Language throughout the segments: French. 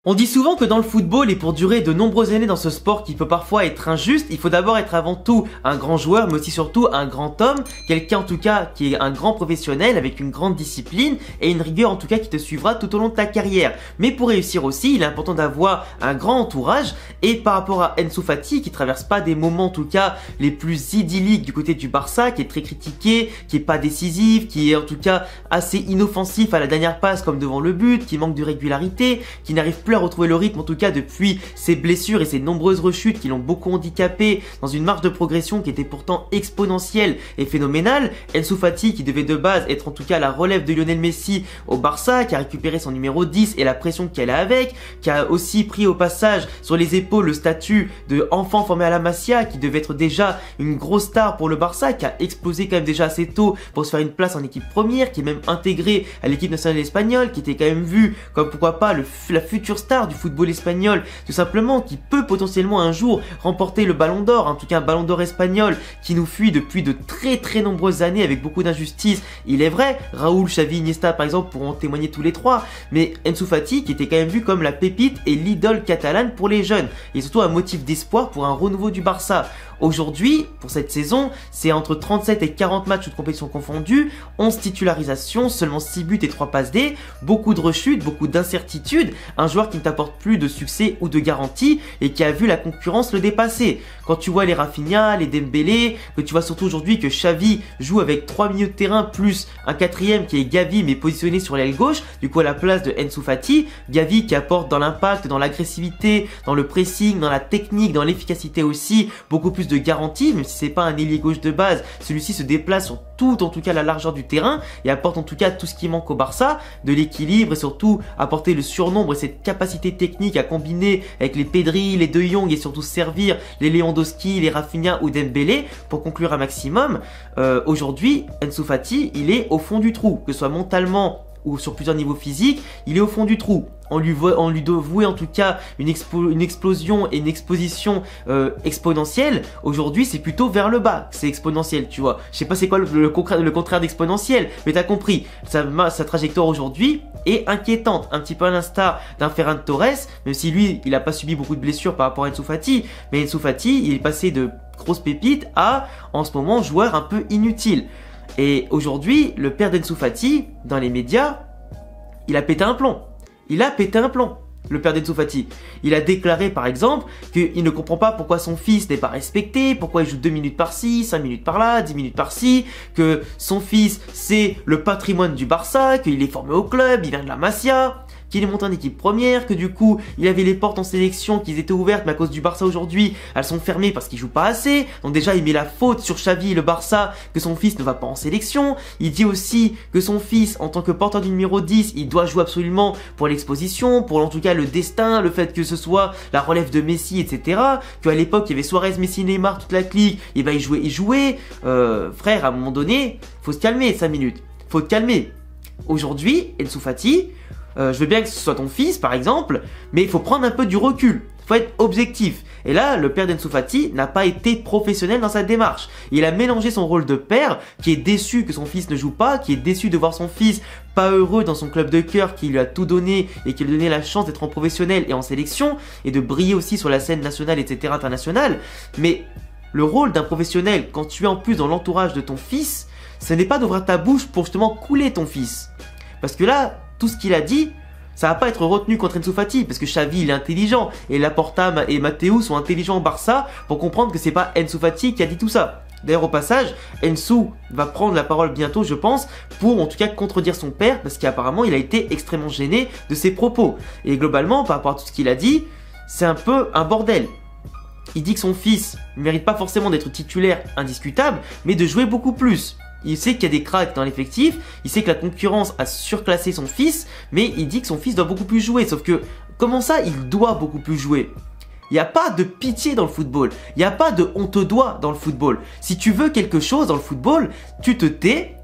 On dit souvent que dans le football et pour durer de nombreuses années dans ce sport qui peut parfois être injuste, il faut d'abord être avant tout un grand joueur mais aussi surtout un grand homme, quelqu'un en tout cas qui est un grand professionnel avec une grande discipline et une rigueur en tout cas qui te suivra tout au long de ta carrière. Mais pour réussir aussi, il est important d'avoir un grand entourage et par rapport à Ansu Fati qui traverse pas des moments en tout cas les plus idylliques du côté du Barça, qui est très critiqué, qui est pas décisif, qui est en tout cas assez inoffensif à la dernière passe comme devant le but, qui manque de régularité, qui n'arrive plus à retrouver le rythme en tout cas depuis ses blessures et ses nombreuses rechutes qui l'ont beaucoup handicapé dans une marge de progression qui était pourtant exponentielle et phénoménale. Ansu Fati qui devait de base être en tout cas la relève de Lionel Messi au Barça, qui a récupéré son numéro 10 et la pression qu'elle a avec, qui a aussi pris au passage sur les épaules le statut de enfant formé à la Masia, qui devait être déjà une grosse star pour le Barça, qui a explosé quand même déjà assez tôt pour se faire une place en équipe première, qui est même intégré à l'équipe nationale espagnole, qui était quand même vu comme pourquoi pas la future star du football espagnol, tout simplement, qui peut potentiellement un jour remporter le Ballon d'Or, en tout cas un Ballon d'Or espagnol qui nous fuit depuis de très nombreuses années avec beaucoup d'injustice. Il est vrai, Raúl, Xavi, Iniesta par exemple pourront en témoigner tous les trois, mais Ansu Fati qui était quand même vu comme la pépite et l'idole catalane pour les jeunes, et surtout un motif d'espoir pour un renouveau du Barça. Aujourd'hui, pour cette saison, c'est entre 37 et 40 matchs de compétition confondus, 11 titularisations, seulement 6 buts et 3 passes D, beaucoup de rechutes, beaucoup d'incertitudes, un joueur qui ne t'apporte plus de succès ou de garantie et qui a vu la concurrence le dépasser. Quand tu vois les Rafinha, les Dembélé, que tu vois surtout aujourd'hui que Xavi joue avec 3 milieux de terrain plus un quatrième qui est Gavi mais positionné sur l'aile gauche, du coup à la place de Ansu Fati, Gavi qui apporte dans l'impact, dans l'agressivité, dans le pressing, dans la technique, dans l'efficacité aussi, beaucoup plus de garantie, même si c'est pas un ailier gauche de base, celui-ci se déplace sur tout en tout cas la largeur du terrain et apporte en tout cas tout ce qui manque au Barça, de l'équilibre et surtout apporter le surnombre et cette capacité technique à combiner avec les Pedri, les De Jong et surtout servir les Lewandowski, les Rafinha ou Dembélé pour conclure un maximum. Aujourd'hui, Ansu Fati, il est au fond du trou, que ce soit mentalement ou sur plusieurs niveaux physiques, il est au fond du trou. On lui doit vouer en tout cas une explosion et une exposition exponentielle. Aujourd'hui, c'est plutôt vers le bas, c'est exponentiel, tu vois. Je sais pas c'est quoi le contraire d'exponentiel, mais t'as compris. Sa trajectoire aujourd'hui est inquiétante, un petit peu à l'instar d'un Ferran Torres, même si lui, il a pas subi beaucoup de blessures par rapport à Ansu Fati, mais Ansu Fati, il est passé de grosse pépite à, en ce moment, joueur un peu inutile. Et aujourd'hui, le père d'Ansu Fati, dans les médias, il a pété un plomb. Il a pété un plomb, le père d'Ansu Fati. Il a déclaré par exemple qu'il ne comprend pas pourquoi son fils n'est pas respecté, pourquoi il joue 2 minutes par-ci, 5 minutes par-là, 10 minutes par-ci, que son fils c'est le patrimoine du Barça, qu'il est formé au club, il vient de la Masia, qu'il est monté en équipe première, que du coup il avait les portes en sélection qui étaient ouvertes, mais à cause du Barça aujourd'hui elles sont fermées parce qu'il joue pas assez. Donc déjà il met la faute sur Xavi et le Barça que son fils ne va pas en sélection. Il dit aussi que son fils en tant que porteur du numéro 10 il doit jouer absolument pour l'exposition, pour en tout cas le destin, le fait que ce soit la relève de Messi, etc. Qu'à l'époque il y avait Suarez, Messi, Neymar, toute la clique, et ben il jouait. Frère, à un moment donné faut se calmer 5 minutes, faut te calmer. Aujourd'hui Ansu Fati, je veux bien que ce soit ton fils par exemple, mais il faut prendre un peu du recul, il faut être objectif. Et là, le père d'Ansu Fati n'a pas été professionnel dans sa démarche. Il a mélangé son rôle de père, qui est déçu que son fils ne joue pas, qui est déçu de voir son fils pas heureux dans son club de cœur, qui lui a tout donné et qui lui a donné la chance d'être en professionnel et en sélection, et de briller aussi sur la scène nationale, etc., internationale. Mais le rôle d'un professionnel, quand tu es en plus dans l'entourage de ton fils, ce n'est pas d'ouvrir ta bouche pour justement couler ton fils. Parce que là, tout ce qu'il a dit, ça va pas être retenu contre Ansu Fati, parce que Xavi il est intelligent, et Laporta et Matteo sont intelligents au Barça pour comprendre que c'est pas Ansu Fati qui a dit tout ça. D'ailleurs au passage, Ansu va prendre la parole bientôt je pense, pour en tout cas contredire son père, parce qu'apparemment il a été extrêmement gêné de ses propos. Et globalement, par rapport à tout ce qu'il a dit, c'est un peu un bordel. Il dit que son fils ne mérite pas forcément d'être titulaire indiscutable, mais de jouer beaucoup plus. Il sait qu'il y a des cracks dans l'effectif, il sait que la concurrence a surclassé son fils, mais il dit que son fils doit beaucoup plus jouer. Sauf que, comment ça, il doit beaucoup plus jouer? Il n'y a pas de pitié dans le football, il n'y a pas de on te doit dans le football. Si tu veux quelque chose dans le football, tu te tais,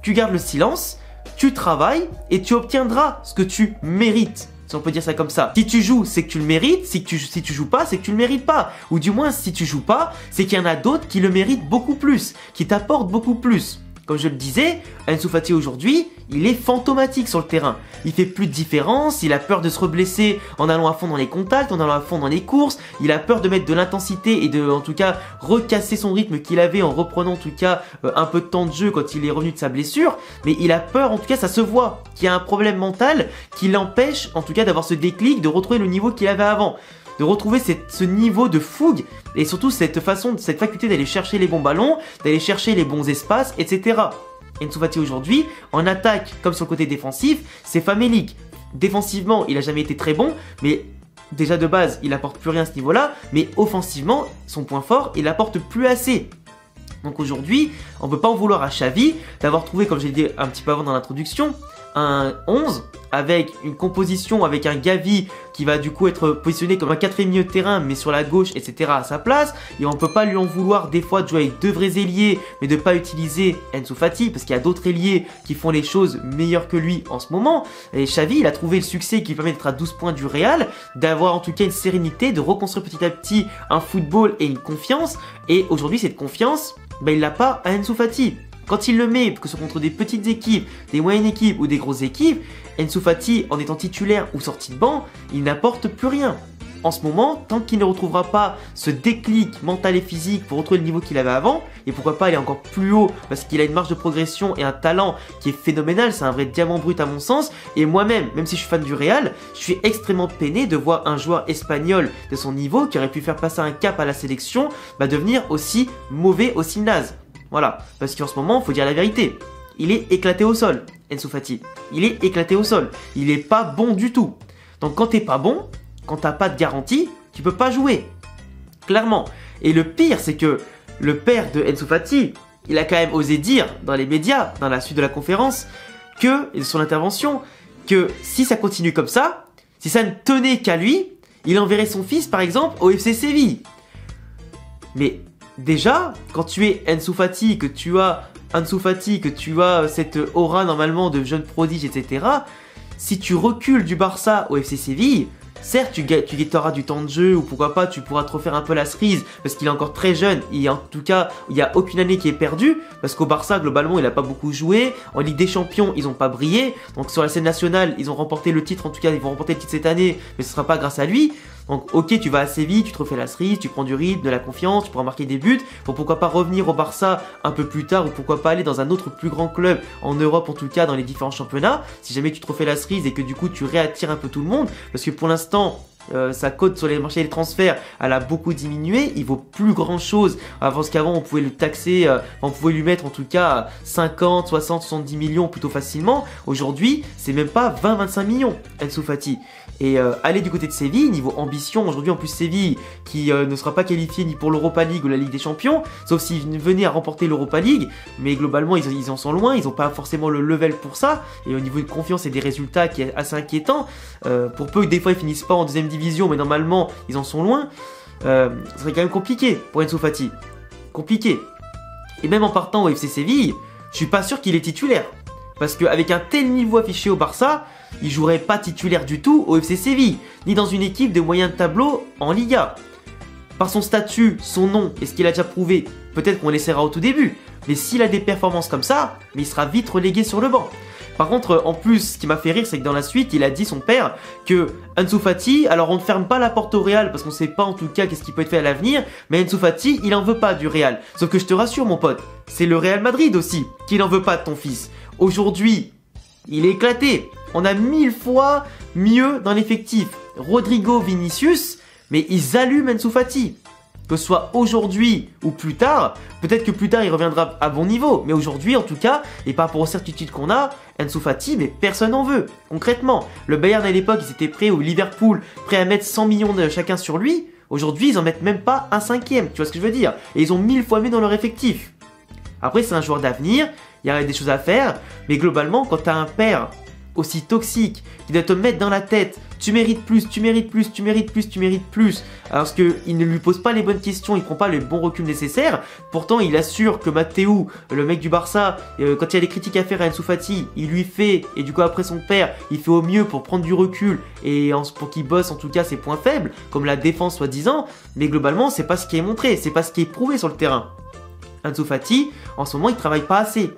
tu gardes le silence, tu travailles et tu obtiendras ce que tu mérites. Si on peut dire ça comme ça. Si tu joues, c'est que tu le mérites. Si tu joues pas, c'est que tu le mérites pas. Ou du moins, si tu joues pas, c'est qu'il y en a d'autres qui le méritent beaucoup plus, qui t'apportent beaucoup plus. Comme je le disais, Ansu Fati aujourd'hui, il est fantomatique sur le terrain. Il fait plus de différence, il a peur de se reblesser en allant à fond dans les contacts, en allant à fond dans les courses, il a peur de mettre de l'intensité et de, en tout cas, recasser son rythme qu'il avait en reprenant, en tout cas, un peu de temps de jeu quand il est revenu de sa blessure. Mais il a peur, en tout cas, ça se voit, qu'il y a un problème mental qui l'empêche, en tout cas, d'avoir ce déclic, de retrouver le niveau qu'il avait avant. De retrouver ce niveau de fougue et surtout cette faculté d'aller chercher les bons ballons, d'aller chercher les bons espaces, etc. Ansu Fati aujourd'hui, en attaque comme sur le côté défensif, c'est famélique. Défensivement, il a jamais été très bon, mais déjà de base, il apporte plus rien à ce niveau-là, mais offensivement, son point fort, il apporte plus assez. Donc aujourd'hui, on ne peut pas en vouloir à Xavi d'avoir trouvé, comme j'ai dit un petit peu avant dans l'introduction, un 11 avec une composition avec un Gavi qui va du coup être positionné comme un quatrième milieu de terrain mais sur la gauche, etc. à sa place. Et on ne peut pas lui en vouloir des fois de jouer avec deux vrais ailiers mais de ne pas utiliser Ansu Fati parce qu'il y a d'autres ailiers qui font les choses meilleures que lui en ce moment. Et Xavi, il a trouvé le succès qui permet d'être à 12 points du Real, d'avoir en tout cas une sérénité, de reconstruire petit à petit un football et une confiance. Et aujourd'hui, cette confiance, il l'a pas à Ansu Fati. Quand il le met, que ce soit contre des petites équipes, des moyennes équipes ou des grosses équipes, Ansu Fati, en étant titulaire ou sorti de banc, il n'apporte plus rien. En ce moment, tant qu'il ne retrouvera pas ce déclic mental et physique pour retrouver le niveau qu'il avait avant, et pourquoi pas aller encore plus haut, parce qu'il a une marge de progression et un talent qui est phénoménal, c'est un vrai diamant brut à mon sens, et moi-même, même si je suis fan du Real, je suis extrêmement peiné de voir un joueur espagnol de son niveau, qui aurait pu faire passer un cap à la sélection, devenir aussi mauvais, aussi naze. Voilà, parce qu'en ce moment, il faut dire la vérité. Il est éclaté au sol, Ansu Fati. Il est éclaté au sol. Il est pas bon du tout. Donc quand t'es pas bon, quand t'as pas de garantie, tu peux pas jouer. Clairement. Et le pire, c'est que le père de Ansu Fati, il a quand même osé dire dans les médias, dans la suite de la conférence, et de son intervention, que si ça continue comme ça, si ça ne tenait qu'à lui, il enverrait son fils, par exemple, au FC Séville. Mais déjà, quand tu es Ansu Fati, que tu as cette aura normalement de jeune prodige, etc., si tu recules du Barça au FC Séville, certes, tu auras du temps de jeu, ou pourquoi pas, tu pourras te refaire un peu la cerise, parce qu'il est encore très jeune, et en tout cas, il n'y a aucune année qui est perdue, parce qu'au Barça, globalement, il n'a pas beaucoup joué, en Ligue des Champions, ils n'ont pas brillé, donc sur la scène nationale, ils ont remporté le titre, en tout cas, ils vont remporter le titre cette année, mais ce ne sera pas grâce à lui. Donc ok, tu vas assez vite, tu te refais la cerise, tu prends du rythme, de la confiance, tu pourras marquer des buts, pourquoi pas revenir au Barça un peu plus tard, ou pourquoi pas aller dans un autre plus grand club en Europe, en tout cas dans les différents championnats, si jamais tu te refais la cerise et que du coup tu réattires un peu tout le monde, parce que pour l'instant, sa cote sur les marchés des transferts, elle a beaucoup diminué, il vaut plus grand chose, parce qu'avant on pouvait le taxer, on pouvait lui mettre en tout cas 50, 60, 70 millions plutôt facilement, aujourd'hui c'est même pas 20-25 millions Ansu Fati. Et aller du côté de Séville, niveau ambition, aujourd'hui en plus Séville qui ne sera pas qualifié ni pour l'Europa League ou la Ligue des Champions, sauf s'ils venaient à remporter l'Europa League, mais globalement ils en sont loin, ils n'ont pas forcément le level pour ça, et au niveau de confiance et des résultats qui est assez inquiétant, pour peu que des fois ils finissent pas en deuxième division, mais normalement ils en sont loin, ça serait quand même compliqué pour Ansu Fati, compliqué. Et même en partant au FC Séville, je suis pas sûr qu'il est titulaire, parce qu'avec un tel niveau affiché au Barça, il jouerait pas titulaire du tout au FC Séville, ni dans une équipe de moyen de tableau en Liga. Par son statut, son nom et ce qu'il a déjà prouvé, peut-être qu'on laissera au tout début, mais s'il a des performances comme ça, il sera vite relégué sur le banc. Par contre, en plus, ce qui m'a fait rire, c'est que dans la suite, il a dit, son père, que Ansu Fati, alors on ne ferme pas la porte au Real, parce qu'on ne sait pas en tout cas qu'est-ce qui peut être fait à l'avenir, mais Ansu Fati, il en veut pas du Real. Sauf que je te rassure mon pote, c'est le Real Madrid aussi, qui n'en veut pas de ton fils. Aujourd'hui, il est éclaté. On a 1000 fois mieux dans l'effectif. Rodrigo, Vinicius, mais ils allument Ansu Fati. Que ce soit aujourd'hui ou plus tard, peut-être que plus tard il reviendra à bon niveau, mais aujourd'hui en tout cas, et par rapport aux certitudes qu'on a, Ansu Fati, mais personne n'en veut. Concrètement, le Bayern à l'époque, ils étaient prêts, ou Liverpool, prêts à mettre 100 millions de chacun sur lui. Aujourd'hui, ils en mettent même pas un cinquième, tu vois ce que je veux dire? Et ils ont 1000 fois mieux dans leur effectif. Après, c'est un joueur d'avenir, il y a des choses à faire, mais globalement, quand tu as un père aussi toxique, qui doit te mettre dans la tête, tu mérites plus, tu mérites plus, tu mérites plus, tu mérites plus, alors qu'il ne lui pose pas les bonnes questions, il prend pas le bon recul nécessaire. Pourtant, il assure que Mateu, le mec du Barça, quand il y a des critiques à faire à Ansu Fati, il lui fait, et du coup après son père, il fait au mieux pour prendre du recul et pour qu'il bosse en tout cas ses points faibles, comme la défense soi-disant, mais globalement, c'est pas ce qui est montré, c'est pas ce qui est prouvé sur le terrain. Ansu Fati, en ce moment, il travaille pas assez.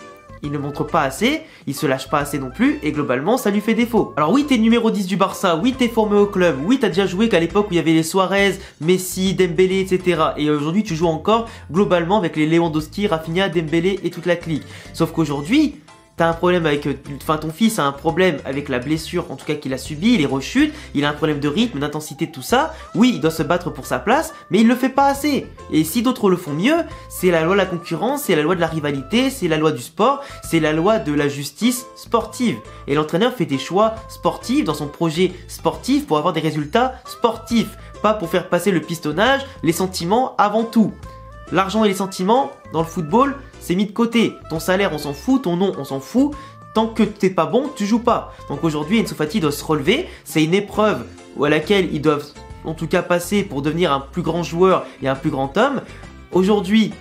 il ne montre pas assez, il se lâche pas assez non plus, et globalement ça lui fait défaut. Alors oui, t'es numéro 10 du Barça, oui t'es formé au club, oui t'as déjà joué qu'à l'époque où il y avait les Suarez, Messi, Dembélé, etc. Et aujourd'hui tu joues encore globalement avec les Lewandowski, Rafinha, Dembélé et toute la clique. Sauf qu'aujourd'hui, t'as un problème avec, ton fils a un problème avec la blessure, en tout cas qu'il a subi, il est rechute, il a un problème de rythme, d'intensité, tout ça. Oui, il doit se battre pour sa place, mais il le fait pas assez. Et si d'autres le font mieux, c'est la loi de la concurrence, c'est la loi de la rivalité, c'est la loi du sport, c'est la loi de la justice sportive. Et l'entraîneur fait des choix sportifs dans son projet sportif pour avoir des résultats sportifs, pas pour faire passer le pistonnage, les sentiments avant tout. L'argent et les sentiments, dans le football, c'est mis de côté. Ton salaire, on s'en fout, ton nom, on s'en fout. Tant que t'es pas bon, tu joues pas. Donc aujourd'hui, Ansu Fati doit se relever. C'est une épreuve à laquelle ils doivent en tout cas passer pour devenir un plus grand joueur et un plus grand homme. Aujourd'hui,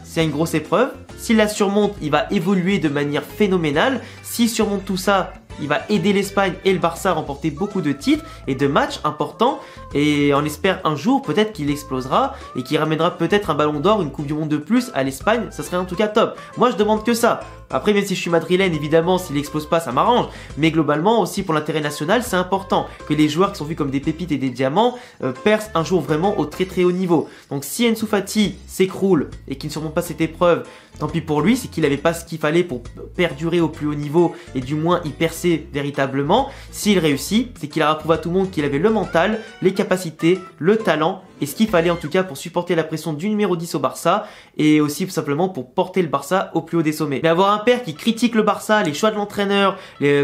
c'est une grosse épreuve. S'il la surmonte, il va évoluer de manière phénoménale. S'il surmonte tout ça, il va aider l'Espagne et le Barça à remporter beaucoup de titres et de matchs importants. Et on espère un jour peut-être qu'il explosera et qu'il ramènera peut-être un ballon d'or, une coupe du monde de plus à l'Espagne. Ça serait en tout cas top. Moi je demande que ça. Après, même si je suis madrilène, évidemment, s'il explose pas, ça m'arrange. Mais globalement, aussi pour l'intérêt national, c'est important que les joueurs qui sont vus comme des pépites et des diamants percent un jour vraiment au très très haut niveau. Donc si Ansu Fati s'écroule et qu'il ne surmonte pas cette épreuve, tant pis pour lui, c'est qu'il n'avait pas ce qu'il fallait pour perdurer au plus haut niveau et du moins y percer véritablement. S'il réussit, c'est qu'il a prouvé à tout le monde qu'il avait le mental, les capacités, le talent et ce qu'il fallait en tout cas pour supporter la pression du numéro 10 au Barça et aussi tout simplement pour porter le Barça au plus haut des sommets. Mais avoir un père qui critique le Barça, les choix de l'entraîneur,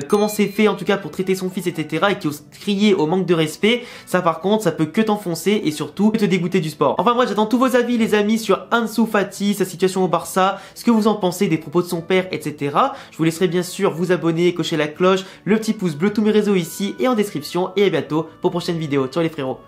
comment c'est fait en tout cas pour traiter son fils, etc. et qui ose crier au manque de respect, ça par contre ça peut que t'enfoncer et surtout te dégoûter du sport. Enfin moi j'attends tous vos avis les amis sur Ansu Fati, sa situation au Barça, ce que vous en pensez des propos de son père, etc. Je vous laisserai bien sûr vous abonner, cocher la cloche, le petit pouce bleu, tous mes réseaux ici et en description et à bientôt pour prochaine vidéo. Ciao les frérots.